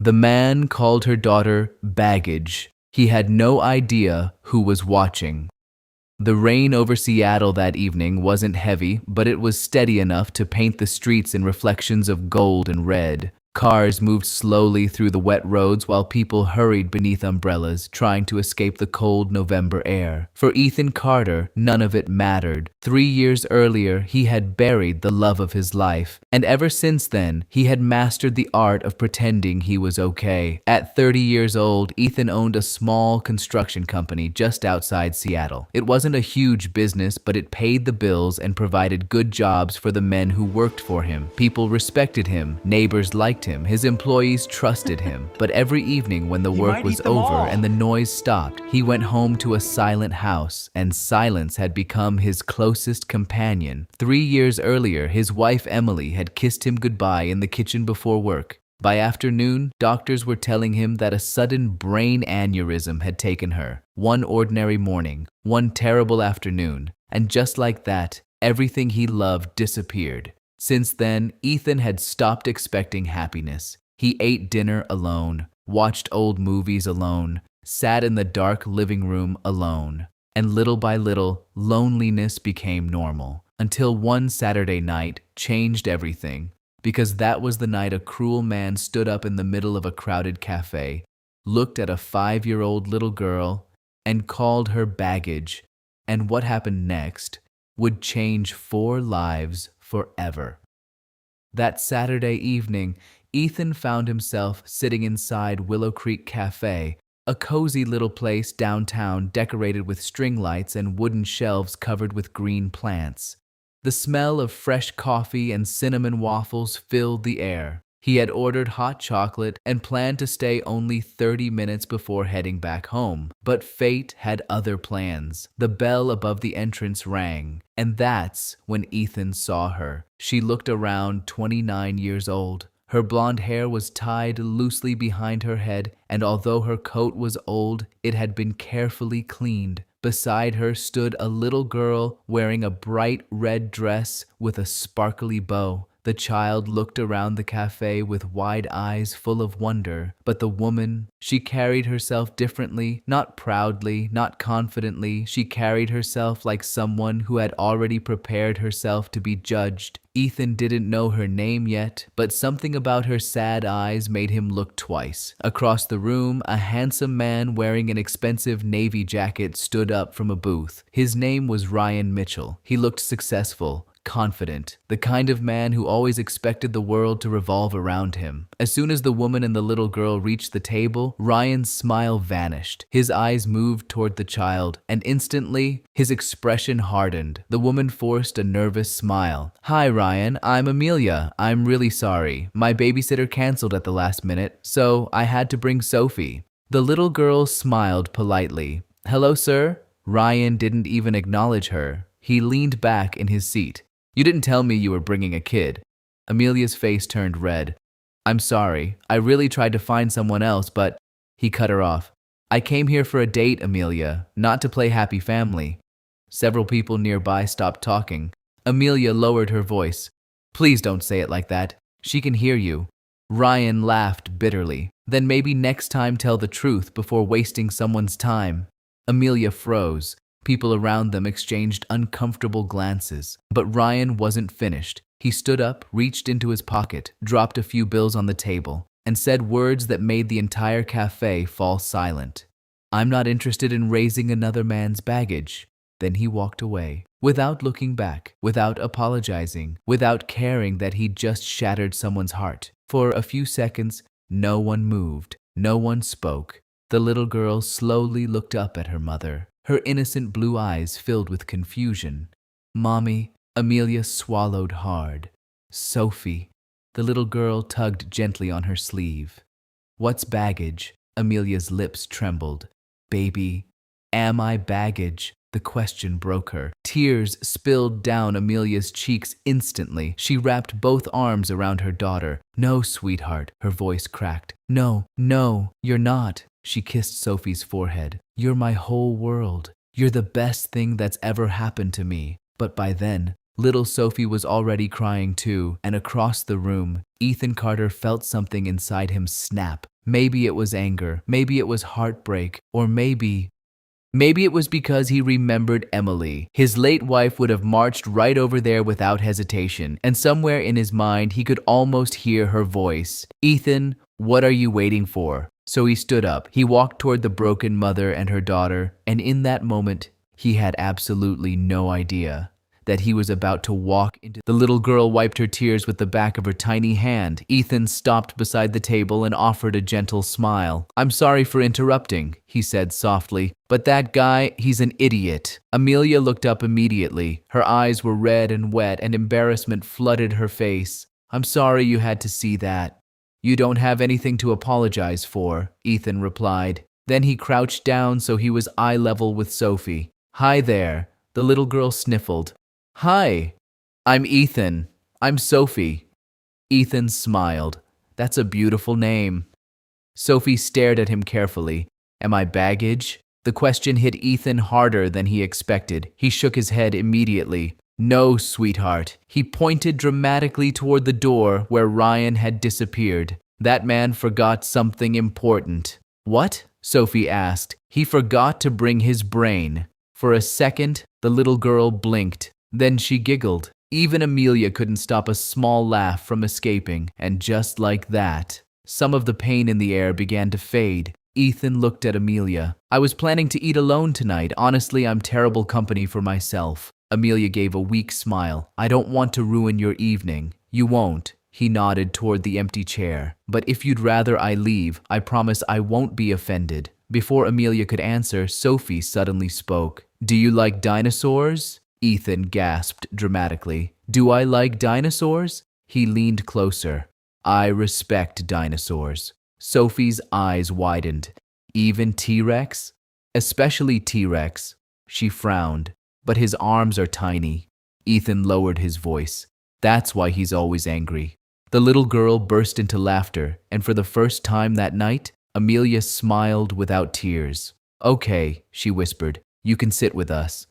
The man called her daughter baggage. He had no idea who was watching. The rain over Seattle that evening wasn't heavy, but it was steady enough to paint the streets in reflections of gold and red. Cars moved slowly through the wet roads while people hurried beneath umbrellas, trying to escape the cold November air. For Ethan Carter, none of it mattered. 3 years earlier, he had buried the love of his life, and ever since then, he had mastered the art of pretending he was okay. At 30 years old, Ethan owned a small construction company just outside Seattle. It wasn't a huge business, but it paid the bills and provided good jobs for the men who worked for him. People respected him, neighbors liked him, his employees trusted him. But every evening when the work was over and the noise stopped, he went home to a silent house, and silence had become his closest companion. 3 years earlier, his wife Emily had kissed him goodbye in the kitchen before work. By afternoon, doctors were telling him that a sudden brain aneurysm had taken her. One ordinary morning, one terrible afternoon, and just like that, everything he loved disappeared. Since then, Ethan had stopped expecting happiness. He ate dinner alone, watched old movies alone, sat in the dark living room alone. And little by little, loneliness became normal. Until one Saturday night changed everything. Because that was the night a cruel man stood up in the middle of a crowded cafe, looked at a 5-year-old little girl, and called her baggage. And what happened next would change 4 lives forever. That Saturday evening, Ethan found himself sitting inside Willow Creek Cafe, a cozy little place downtown decorated with string lights and wooden shelves covered with green plants. The smell of fresh coffee and cinnamon waffles filled the air. He had ordered hot chocolate and planned to stay only 30 minutes before heading back home. But fate had other plans. The bell above the entrance rang, and that's when Ethan saw her. She looked around 29 years old. Her blonde hair was tied loosely behind her head, and although her coat was old, it had been carefully cleaned. Beside her stood a little girl wearing a bright red dress with a sparkly bow. The child looked around the cafe with wide eyes full of wonder. But the woman, she carried herself differently, not proudly, not confidently. She carried herself like someone who had already prepared herself to be judged. Ethan didn't know her name yet, but something about her sad eyes made him look twice. Across the room, a handsome man wearing an expensive navy jacket stood up from a booth. His name was Ryan Mitchell. He looked successful, confident, the kind of man who always expected the world to revolve around him. As soon as the woman and the little girl reached the table, Ryan's smile vanished. His eyes moved toward the child, and instantly, his expression hardened. The woman forced a nervous smile. "Hi, Ryan. I'm Amelia. I'm really sorry. My babysitter canceled at the last minute, so I had to bring Sophie." The little girl smiled politely. "Hello, sir." Ryan didn't even acknowledge her. He leaned back in his seat. "You didn't tell me you were bringing a kid." Amelia's face turned red. "I'm sorry. I really tried to find someone else, but..." He cut her off. "I came here for a date, Amelia, not to play happy family." Several people nearby stopped talking. Amelia lowered her voice. "Please don't say it like that. She can hear you." Ryan laughed bitterly. "Then maybe next time tell the truth before wasting someone's time." Amelia froze. People around them exchanged uncomfortable glances. But Ryan wasn't finished. He stood up, reached into his pocket, dropped a few bills on the table, and said words that made the entire cafe fall silent. "I'm not interested in raising another man's baggage." Then he walked away, without looking back, without apologizing, without caring that he'd just shattered someone's heart. For a few seconds, no one moved, no one spoke. The little girl slowly looked up at her mother, her innocent blue eyes filled with confusion. "Mommy," Amelia swallowed hard. "Sophie." The little girl tugged gently on her sleeve. "What's baggage?" Amelia's lips trembled. "Baby, am I baggage?" The question broke her. Tears spilled down Amelia's cheeks instantly. She wrapped both arms around her daughter. "No, sweetheart," her voice cracked. "No, you're not." She kissed Sophie's forehead. "You're my whole world. You're the best thing that's ever happened to me." But by then, Little Sophie was already crying too, and across the room, Ethan Carter felt something inside him snap. Maybe it was anger, maybe it was heartbreak, or maybe it was because he remembered Emily. His late wife would have marched right over there without hesitation, and somewhere in his mind he could almost hear her voice. "Ethan, what are you waiting for?" So he stood up. He walked toward the broken mother and her daughter, and in that moment, he had absolutely no idea that he was about to walk into. The little girl wiped her tears with the back of her tiny hand. Ethan stopped beside the table and offered a gentle smile. "I'm sorry for interrupting," he said softly, "but that guy, he's an idiot." Amelia looked up immediately. Her eyes were red and wet, and embarrassment flooded her face. "I'm sorry you had to see that." "You don't have anything to apologize for," Ethan replied. Then he crouched down so he was eye level with Sophie. "Hi there," the little girl sniffled. "Hi, I'm Ethan. I'm Sophie." Ethan smiled. "That's a beautiful name." Sophie stared at him carefully. "Am I baggage?" The question hit Ethan harder than he expected. He shook his head immediately. "No, sweetheart." He pointed dramatically toward the door where Ryan had disappeared. "That man forgot something important." "What?" Sophie asked. "He forgot to bring his brain." For a second, the little girl blinked. Then she giggled. Even Amelia couldn't stop a small laugh from escaping, and just like that, some of the pain in the air began to fade. Ethan looked at Amelia. "I was planning to eat alone tonight. Honestly, I'm terrible company for myself." Amelia gave a weak smile. "I don't want to ruin your evening." "You won't." He nodded toward the empty chair. "But if you'd rather I leave, I promise I won't be offended." Before Amelia could answer, Sophie suddenly spoke. "Do you like dinosaurs?" Ethan gasped dramatically. "Do I like dinosaurs?" He leaned closer. "I respect dinosaurs." Sophie's eyes widened. "Even T-Rex?" "Especially T-Rex." She frowned. "But his arms are tiny." Ethan lowered his voice. "That's why he's always angry." The little girl burst into laughter, and for the first time that night, Amelia smiled without tears. "Okay," she whispered, "you can sit with us."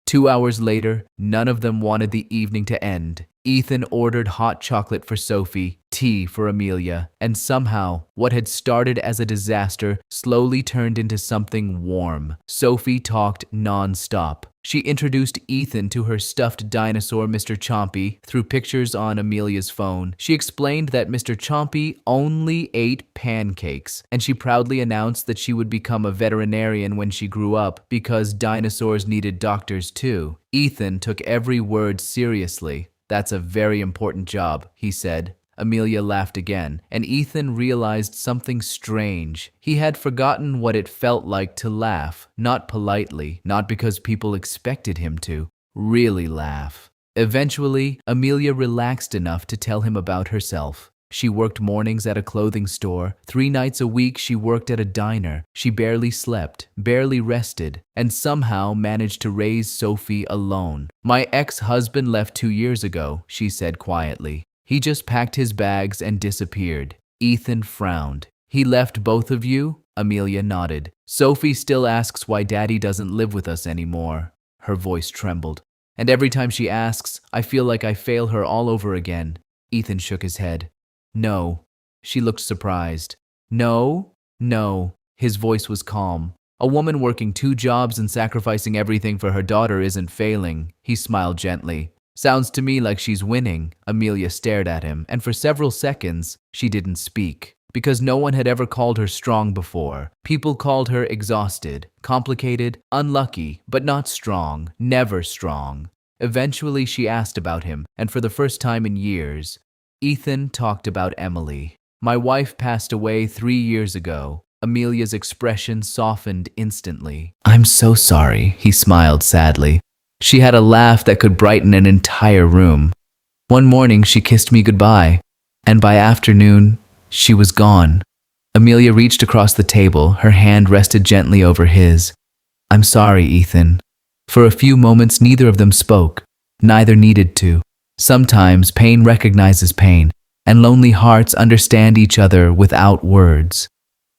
2 hours later, none of them wanted the evening to end. Ethan ordered hot chocolate for Sophie, tea for Amelia, and somehow, what had started as a disaster slowly turned into something warm. Sophie talked non-stop. She introduced Ethan to her stuffed dinosaur, Mr. Chompy, through pictures on Amelia's phone. She explained that Mr. Chompy only ate pancakes, and she proudly announced that she would become a veterinarian when she grew up because dinosaurs needed doctors too. Ethan took every word seriously. "That's a very important job," he said. Amelia laughed again, and Ethan realized something strange. He had forgotten what it felt like to laugh, not politely, not because people expected him to, really laugh. Eventually, Amelia relaxed enough to tell him about herself. She worked mornings at a clothing store. 3 nights a week she worked at a diner. She barely slept, barely rested, and somehow managed to raise Sophie alone. "My ex-husband left 2 years ago," she said quietly. "He just packed his bags and disappeared." Ethan frowned. "He left both of you?" Amelia nodded. "Sophie still asks why Daddy doesn't live with us anymore." Her voice trembled. "And every time she asks, I feel like I fail her all over again." Ethan shook his head. "No." She looked surprised. "No? No." His voice was calm. "A woman working 2 jobs and sacrificing everything for her daughter isn't failing." He smiled gently. "Sounds to me like she's winning." Amelia stared at him, and for several seconds, she didn't speak. Because no one had ever called her strong before. People called her exhausted, complicated, unlucky, but not strong, never strong. Eventually, she asked about him, and for the first time in years, Ethan talked about Emily. "My wife passed away 3 years ago." Amelia's expression softened instantly. "I'm so sorry," he smiled sadly. She had a laugh that could brighten an entire room. "One morning she kissed me goodbye, and by afternoon, she was gone." Amelia reached across the table, her hand rested gently over his. "I'm sorry, Ethan." For a few moments, neither of them spoke. Neither needed to. Sometimes pain recognizes pain, and lonely hearts understand each other without words.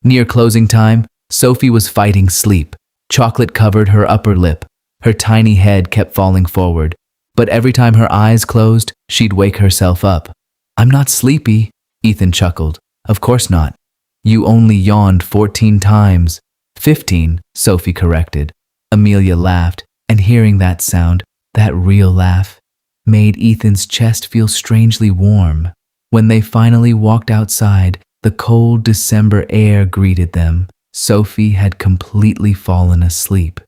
Near closing time, Sophie was fighting sleep. Chocolate covered her upper lip. Her tiny head kept falling forward. but every time her eyes closed, she'd wake herself up. I'm not sleepy, Ethan chuckled. Of course not. You only yawned 14 times. 15, Sophie corrected. Amelia laughed, and hearing that sound, that real laugh, made Ethan's chest feel strangely warm. When they finally walked outside, the cold December air greeted them. Sophie had completely fallen asleep.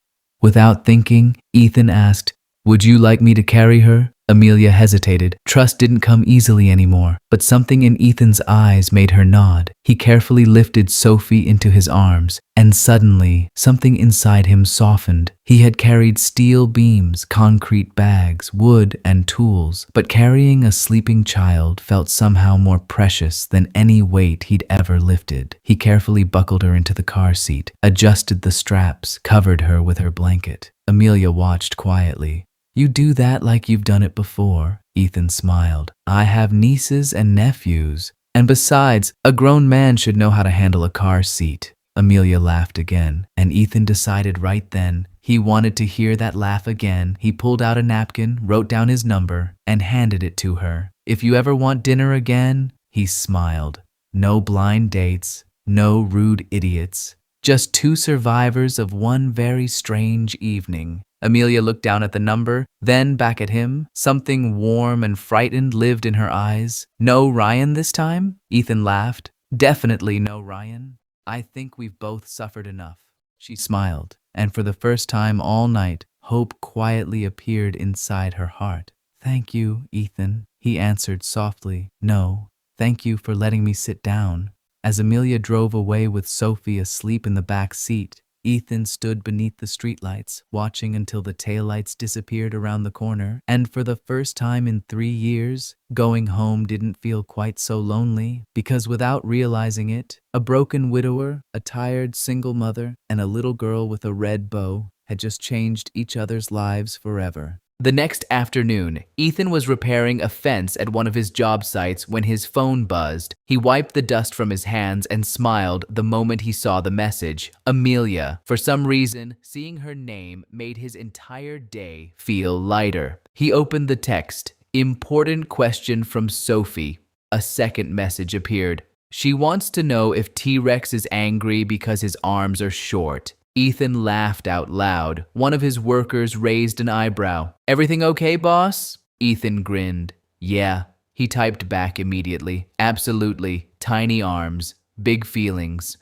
Without thinking, Ethan asked, "Would you like me to carry her?" Amelia hesitated. Trust didn't come easily anymore, but something in Ethan's eyes made her nod. He carefully lifted Sophie into his arms, and suddenly, something inside him softened. He had carried steel beams, concrete bags, wood, and tools, but carrying a sleeping child felt somehow more precious than any weight he'd ever lifted. He carefully buckled her into the car seat, adjusted the straps, covered her with her blanket. Amelia watched quietly. You do that like you've done it before, Ethan smiled. I have nieces and nephews. And besides, a grown man should know how to handle a car seat. Amelia laughed again, and Ethan decided right then he wanted to hear that laugh again. He pulled out a napkin, wrote down his number, and handed it to her. If you ever want dinner again, he smiled. No blind dates, no rude idiots. Just two survivors of one very strange evening. Amelia looked down at the number, then back at him. Something warm and frightened lived in her eyes. No Ryan this time? Ethan laughed. Definitely no Ryan. I think we've both suffered enough. She smiled, and for the first time all night, hope quietly appeared inside her heart. Thank you, Ethan, he answered softly. No, thank you for letting me sit down. As Amelia drove away with Sophie asleep in the back seat, Ethan stood beneath the streetlights, watching until the taillights disappeared around the corner, and for the first time in 3 years, going home didn't feel quite so lonely, because without realizing it, a broken widower, a tired single mother, and a little girl with a red bow had just changed each other's lives forever. The next afternoon, Ethan was repairing a fence at one of his job sites when his phone buzzed. He wiped the dust from his hands and smiled the moment he saw the message. Amelia. For some reason, seeing her name made his entire day feel lighter. He opened the text. Important question from Sophie. A second message appeared. She wants to know if T-Rex is angry because his arms are short. Ethan laughed out loud. One of his workers raised an eyebrow. Everything okay, boss? Ethan grinned. Yeah. He typed back immediately. Absolutely. Tiny arms. Big feelings.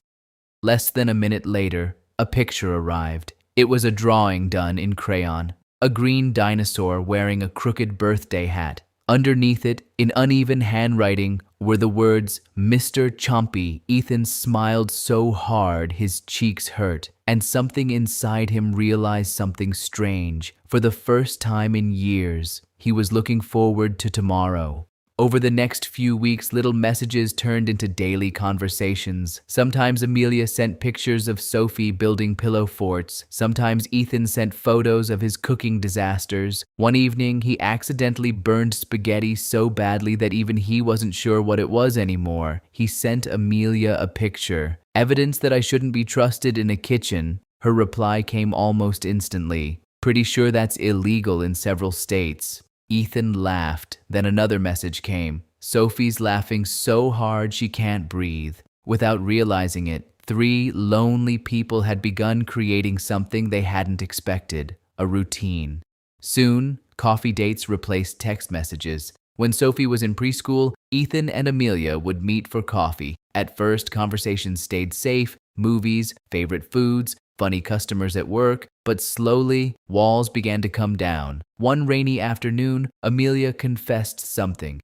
Less than a minute later, a picture arrived. It was a drawing done in crayon. A green dinosaur wearing a crooked birthday hat. Underneath it, in uneven handwriting, were the words, Mr. Chompy. Ethan smiled so hard his cheeks hurt, and something inside him realized something strange. For the first time in years, he was looking forward to tomorrow. Over the next few weeks, little messages turned into daily conversations. Sometimes Amelia sent pictures of Sophie building pillow forts. Sometimes Ethan sent photos of his cooking disasters. One evening, he accidentally burned spaghetti so badly that even he wasn't sure what it was anymore. He sent Amelia a picture. Evidence that I shouldn't be trusted in a kitchen. Her reply came almost instantly. Pretty sure that's illegal in several states. Ethan laughed. Then another message came. Sophie's laughing so hard she can't breathe. Without realizing it, 3 lonely people had begun creating something they hadn't expected, a routine. Soon, coffee dates replaced text messages. When Sophie was in preschool, Ethan and Amelia would meet for coffee. At first, conversations stayed safe, movies, favorite foods, funny customers at work, but slowly, walls began to come down. One rainy afternoon, Amelia confessed something.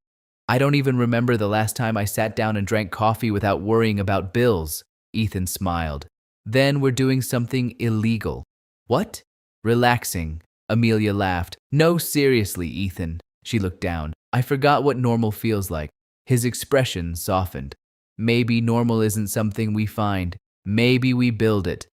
I don't even remember the last time I sat down and drank coffee without worrying about bills. Ethan smiled. Then we're doing something illegal. What? Relaxing. Amelia laughed. No, seriously, Ethan. She looked down. I forgot what normal feels like. His expression softened. Maybe normal isn't something we find. Maybe we build it.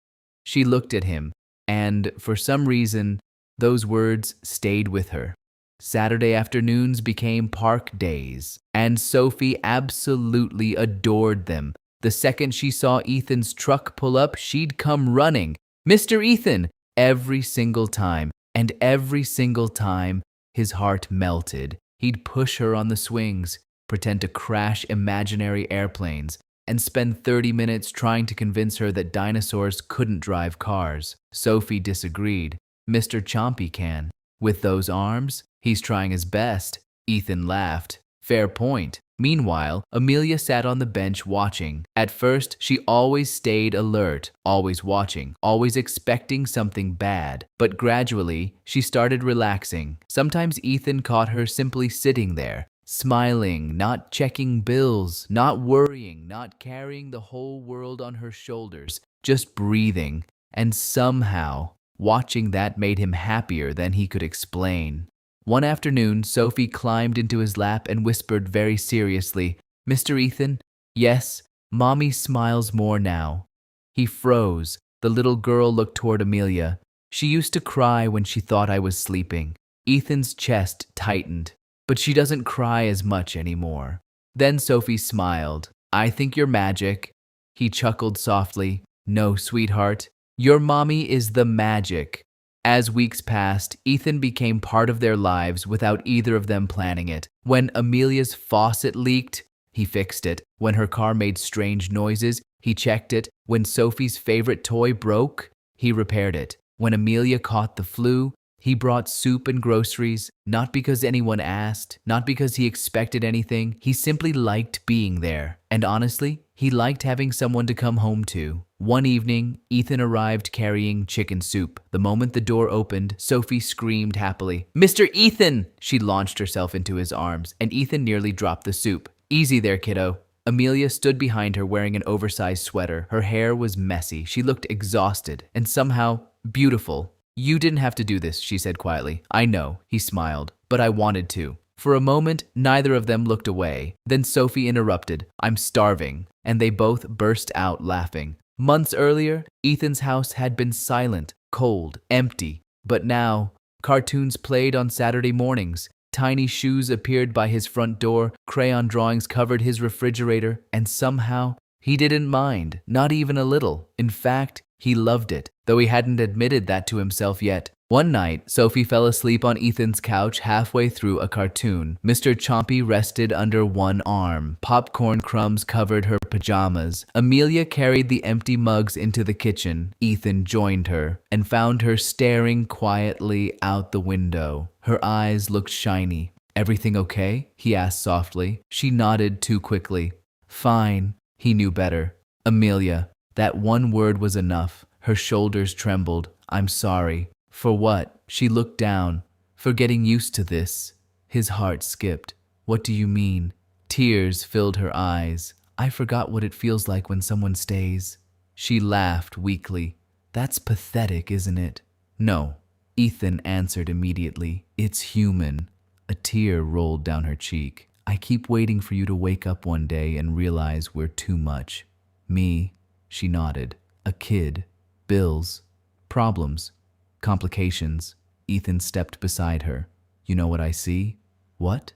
She looked at him, and for some reason, those words stayed with her. Saturday afternoons became park days, and Sophie absolutely adored them. The second she saw Ethan's truck pull up, she'd come running. Mr. Ethan! Every single time, and every single time, His heart melted. He'd push her on the swings, pretend to crash imaginary airplanes, and spend 30 minutes trying to convince her that dinosaurs couldn't drive cars. Sophie disagreed. Mr. Chompy can. With those arms, he's trying his best. Ethan laughed. Fair point. Meanwhile, Amelia sat on the bench watching. At first, she always stayed alert, always watching, always expecting something bad. But gradually, she started relaxing. Sometimes Ethan caught her simply sitting there, smiling, not checking bills, not worrying, not carrying the whole world on her shoulders, just breathing. And somehow, watching that made him happier than he could explain. One afternoon, Sophie climbed into his lap and whispered very seriously, "Mr. Ethan?" "Yes." "Mommy smiles more now." He froze. The little girl looked toward Amelia. "She used to cry when she thought I was sleeping." Ethan's chest tightened. "But she doesn't cry as much anymore." Then Sophie smiled. "I think you're magic." He chuckled softly. "No, sweetheart. Your mommy is the magic." As weeks passed, Ethan became part of their lives without either of them planning it. When Amelia's faucet leaked, he fixed it. When her car made strange noises, he checked it. When Sophie's favorite toy broke, he repaired it. When Amelia caught the flu, he brought soup and groceries, not because anyone asked, not because he expected anything. He simply liked being there. And honestly, he liked having someone to come home to. One evening, Ethan arrived carrying chicken soup. The moment the door opened, Sophie screamed happily, "Mr. Ethan!" She launched herself into his arms, and Ethan nearly dropped the soup. "Easy there, kiddo." Amelia stood behind her wearing an oversized sweater. Her hair was messy. She looked exhausted and somehow beautiful. "You didn't have to do this," she said quietly. "I know," he smiled, "but I wanted to." For a moment, neither of them looked away. Then Sophie interrupted, "I'm starving," and they both burst out laughing. Months earlier, Ethan's house had been silent, cold, empty. But now, cartoons played on Saturday mornings. Tiny shoes appeared by his front door, crayon drawings covered his refrigerator, and somehow, he didn't mind, not even a little. In fact, he loved it, though he hadn't admitted that to himself yet. One night, Sophie fell asleep on Ethan's couch halfway through a cartoon. Mr. Chompy rested under one arm. Popcorn crumbs covered her pajamas. Amelia carried the empty mugs into the kitchen. Ethan joined her and found her staring quietly out the window. Her eyes looked shiny. "Everything okay?" he asked softly. She nodded too quickly. "Fine." He knew better. "Amelia." That one word was enough. Her shoulders trembled. "I'm sorry." "For what?" She looked down. "For getting used to this." His heart skipped. "What do you mean?" Tears filled her eyes. "I forgot what it feels like when someone stays." She laughed weakly. "That's pathetic, isn't it?" "No." Ethan answered immediately. "It's human." A tear rolled down her cheek. "I keep waiting for you to wake up one day and realize we're too much." "Me?" She nodded. "A kid. Bills. Problems. Complications." Ethan stepped beside her. "You know what I see?" "What?"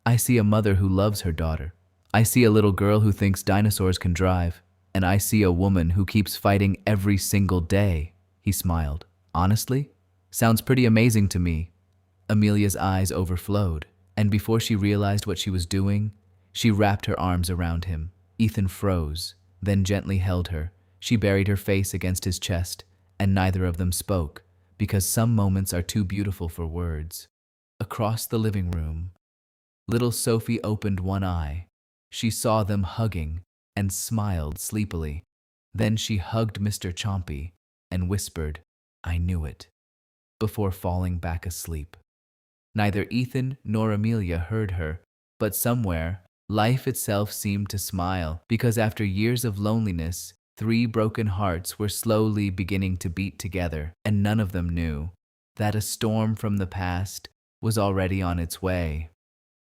"I see a mother who loves her daughter. I see a little girl who thinks dinosaurs can drive. And I see a woman who keeps fighting every single day." He smiled. "Honestly? Sounds pretty amazing to me." Amelia's eyes overflowed, and before she realized what she was doing, she wrapped her arms around him. Ethan froze, then gently held her. She buried her face against his chest, and neither of them spoke, because some moments are too beautiful for words. Across the living room, little Sophie opened one eye. She saw them hugging and smiled sleepily. Then she hugged Mr. Chompy and whispered, "I knew it," before falling back asleep. Neither Ethan nor Amelia heard her, but somewhere, life itself seemed to smile, because after years of loneliness, 3 broken hearts were slowly beginning to beat together, and none of them knew that a storm from the past was already on its way.